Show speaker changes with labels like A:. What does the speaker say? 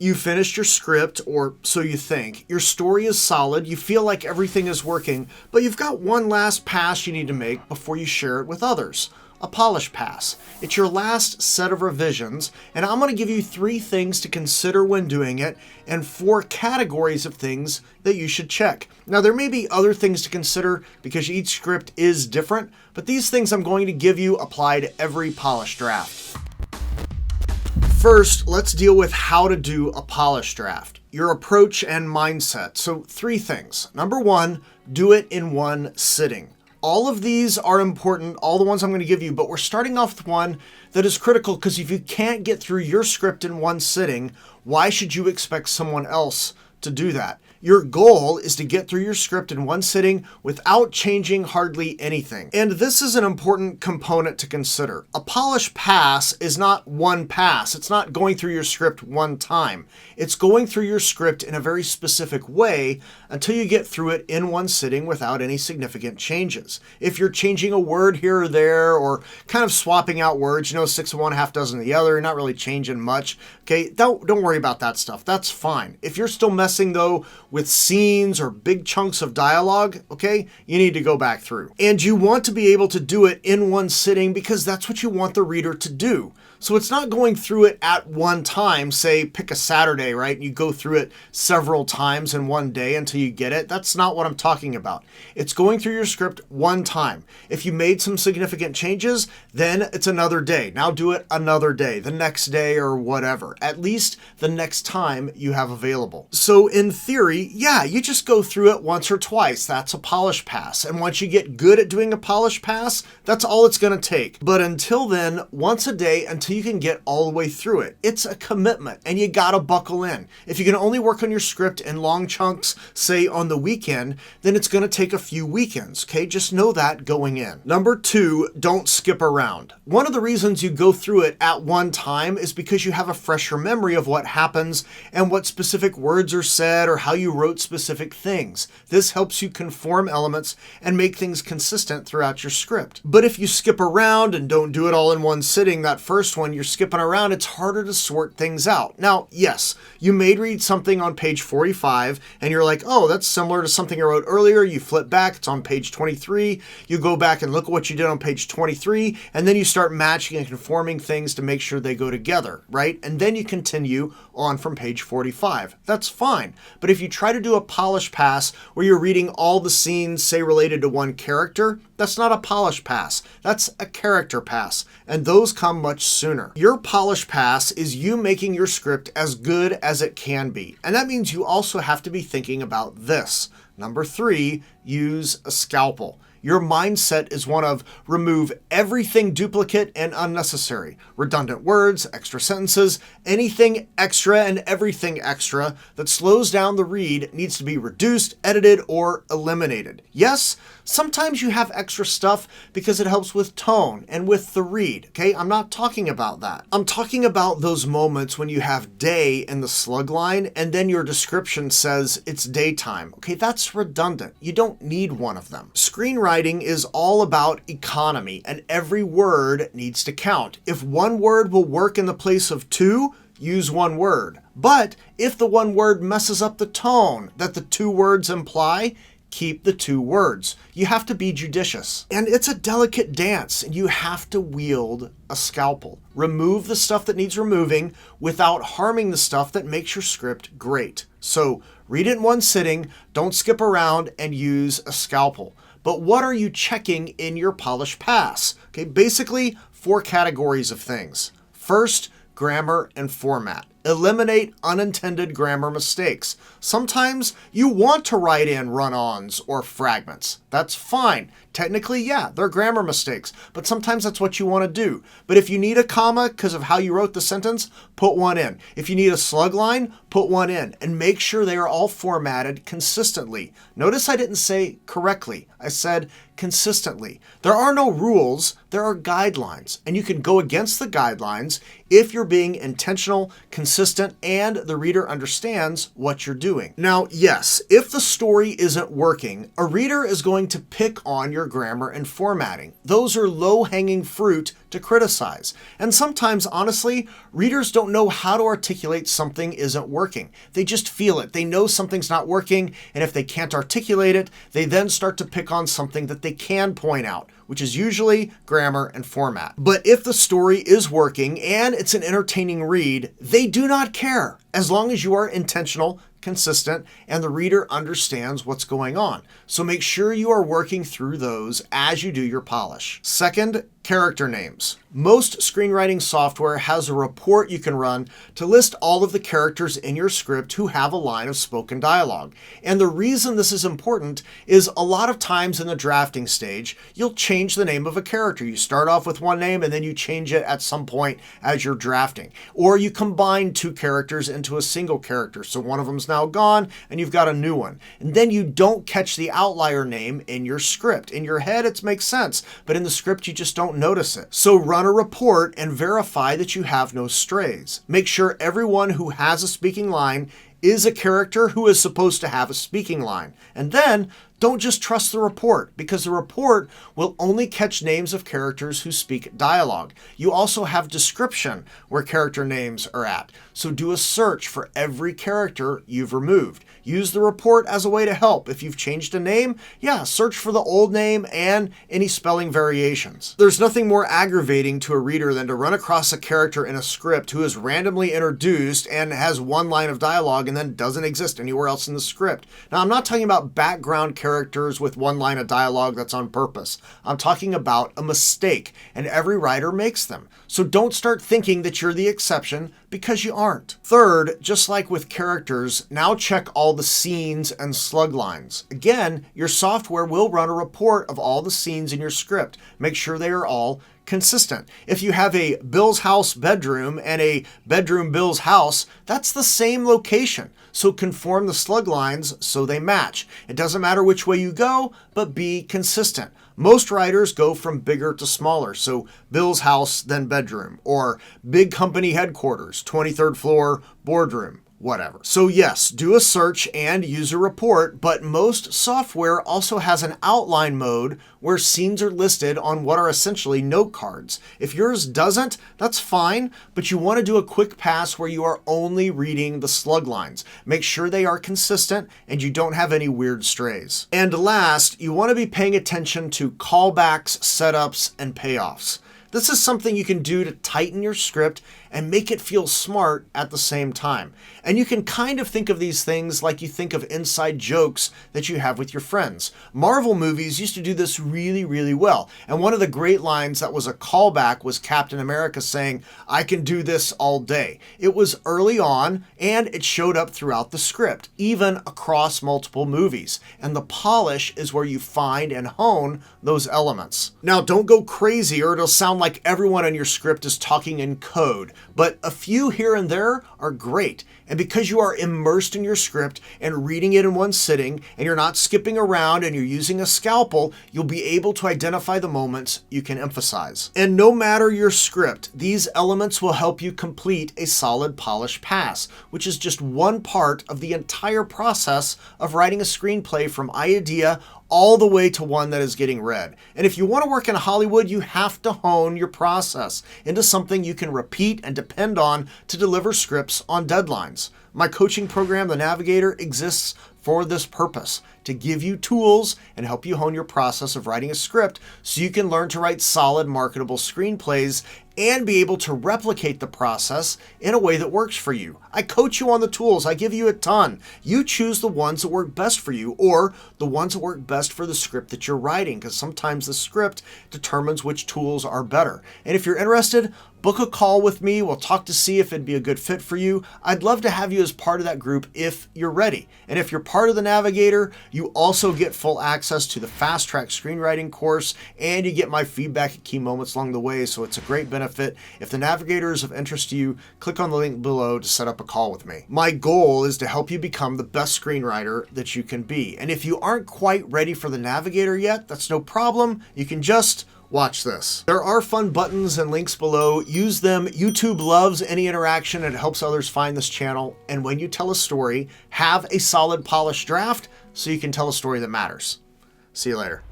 A: You finished your script, or so you think. Your story is solid, you feel like everything is working, but you've got one last pass you need to make before you share it with others. A polish pass. It's your last set of revisions, and I'm going to give you 3 things to consider when doing it, and 4 categories of things that you should check. Now, there may be other things to consider because each script is different, but these things I'm going to give you apply to every polish draft. First, let's deal with how to do a polish draft, your approach and mindset. So 3 things. Number 1, do it in one sitting. All of these are important, all the ones I'm going to give you, but we're starting off with one that is critical because if you can't get through your script in one sitting, why should you expect someone else to do that? Your goal is to get through your script in one sitting without changing hardly anything. And this is an important component to consider. A polish pass is not one pass. It's not going through your script one time. It's going through your script in a very specific way until you get through it in one sitting without any significant changes. If you're changing a word here or there or kind of swapping out words, 6 of one, half dozen of the other, you're not really changing much. Okay, don't worry about that stuff. That's fine. If you're still messing though with scenes or big chunks of dialogue, okay, you need to go back through. And you want to be able to do it in one sitting because that's what you want the reader to do. So it's not going through it at one time, say pick a Saturday, right? And you go through it several times in one day until you get it. That's not what I'm talking about. It's going through your script one time. If you made some significant changes, then it's another day. Now do it another day, the next day or whatever, at least the next time you have available. So in theory, yeah, you just go through it once or twice. That's a polish pass. And once you get good at doing a polish pass, that's all it's going to take. But until then, once a day until you can get all the way through it. It's a commitment and you gotta buckle in. If you can only work on your script in long chunks, say on the weekend, then it's gonna take a few weekends, okay? Just know that going in. Number 2, don't skip around. One of the reasons you go through it at one time is because you have a fresher memory of what happens and what specific words are said or how you wrote specific things. This helps you conform elements and make things consistent throughout your script. But if you skip around and don't do it all in one sitting, that first one you're skipping around, it's harder to sort things out. Now, yes, you may read something on page 45 and you're like, oh, that's similar to something I wrote earlier. You flip back, it's on page 23. You go back and look at what you did on page 23, and then you start matching and conforming things to make sure they go together, right? And then you continue on from page 45. That's fine. But if you try to do a polish pass where you're reading all the scenes, say related to one character, that's not a polish pass. That's a character pass. And those come much sooner. Your polish pass is you making your script as good as it can be. And that means you also have to be thinking about this. Number 3, use a scalpel. Your mindset is one of remove everything duplicate and unnecessary. Redundant words, extra sentences, anything extra and everything extra that slows down the read needs to be reduced, edited, or eliminated. Yes, sometimes you have extra stuff because it helps with tone and with the read, okay? I'm not talking about that. I'm talking about those moments when you have day in the slug line and then your description says it's daytime. Okay, that's redundant. You don't need one of them. Screenwriting is all about economy and every word needs to count. If one word will work in the place of 2, use one word. But if the one word messes up the tone that the 2 words imply, keep the 2 words. You have to be judicious. And it's a delicate dance, and you have to wield a scalpel. Remove the stuff that needs removing without harming the stuff that makes your script great. So read it in one sitting, don't skip around, and use a scalpel. But what are you checking in your polish pass? Okay, basically 4 categories of things. First, grammar and format. Eliminate unintended grammar mistakes. Sometimes you want to write in run-ons or fragments. That's fine. Technically, yeah, they're grammar mistakes, but sometimes that's what you want to do. But if you need a comma because of how you wrote the sentence, put one in. If you need a slug line, put one in, and make sure they are all formatted consistently. Notice I didn't say correctly. I said consistently. There are no rules, there are guidelines, and you can go against the guidelines if you're being intentional, consistent, and the reader understands what you're doing. Now, yes, if the story isn't working, a reader is going to pick on your grammar and formatting. Those are low-hanging fruit to criticize. And sometimes, honestly, readers don't know how to articulate something isn't working. They just feel it. They know something's not working, and if they can't articulate it, they then start to pick on something that they can point out, which is usually grammar and format. But if the story is working and it's an entertaining read, they do not care, as long as you are intentional, consistent, and the reader understands what's going on. So make sure you are working through those as you do your polish. Second, character names. Most screenwriting software has a report you can run to list all of the characters in your script who have a line of spoken dialogue. And the reason this is important is a lot of times in the drafting stage, you'll change the name of a character. You start off with one name and then you change it at some point as you're drafting. Or you combine two characters into a single character. So one of them's now gone and you've got a new one. And then you don't catch the outlier name in your script. In your head, it makes sense, but in the script, you just don't notice it. So run a report and verify that you have no strays. Make sure everyone who has a speaking line is a character who is supposed to have a speaking line. And then don't just trust the report, because the report will only catch names of characters who speak dialogue. You also have description where character names are at. So do a search for every character you've removed. Use the report as a way to help. If you've changed a name, search for the old name and any spelling variations. There's nothing more aggravating to a reader than to run across a character in a script who is randomly introduced and has one line of dialogue and then doesn't exist anywhere else in the script. Now, I'm not talking about background characters with one line of dialogue that's on purpose. I'm talking about a mistake, and every writer makes them. So don't start thinking that you're the exception, because you aren't. Third, just like with characters, now check all the scenes and slug lines. Again, your software will run a report of all the scenes in your script. Make sure they are all consistent. If you have a Bill's house bedroom and a bedroom Bill's house, that's the same location. So conform the slug lines so they match. It doesn't matter which way you go, but be consistent. Most writers go from bigger to smaller, so Bill's house, then bedroom, or big company headquarters, 23rd floor, boardroom, whatever. So yes, do a search and use a report, but most software also has an outline mode where scenes are listed on what are essentially note cards. If yours doesn't, that's fine, but you want to do a quick pass where you are only reading the slug lines. Make sure they are consistent and you don't have any weird strays. And last, you want to be paying attention to callbacks, setups, and payoffs. This is something you can do to tighten your script and make it feel smart at the same time. And you can kind of think of these things like you think of inside jokes that you have with your friends. Marvel movies used to do this really, really well. And one of the great lines that was a callback was Captain America saying, "I can do this all day." It was early on and it showed up throughout the script, even across multiple movies. And the polish is where you find and hone those elements. Now, don't go crazy or it'll sound like everyone in your script is talking in code, but a few here and there are great. And because you are immersed in your script and reading it in one sitting, and you're not skipping around and you're using a scalpel, you'll be able to identify the moments you can emphasize. And no matter your script, these elements will help you complete a solid polish pass, which is just one part of the entire process of writing a screenplay from idea all the way to one that is getting read. And if you want to work in Hollywood, you have to hone your process into something you can repeat and depend on to deliver scripts on deadlines. My coaching program, The Navigator, exists for this purpose, to give you tools and help you hone your process of writing a script so you can learn to write solid, marketable screenplays and be able to replicate the process in a way that works for you. I coach you on the tools. I give you a ton. You choose the ones that work best for you or the ones that work best for the script that you're writing, because sometimes the script determines which tools are better. And if you're interested, book a call with me. We'll talk to see if it'd be a good fit for you. I'd love to have you as part of that group if you're ready. And if you're part of the Navigator, you also get full access to the Fast Track Screenwriting course, and you get my feedback at key moments along the way, so it's a great benefit. If the Navigator is of interest to you, click on the link below to set up a call with me. My goal is to help you become the best screenwriter that you can be. And if you aren't quite ready for the Navigator yet, that's no problem. You can just watch this. There are fun buttons and links below. Use them. YouTube loves any interaction, and it helps others find this channel. And when you tell a story, have a solid polished draft so you can tell a story that matters. See you later.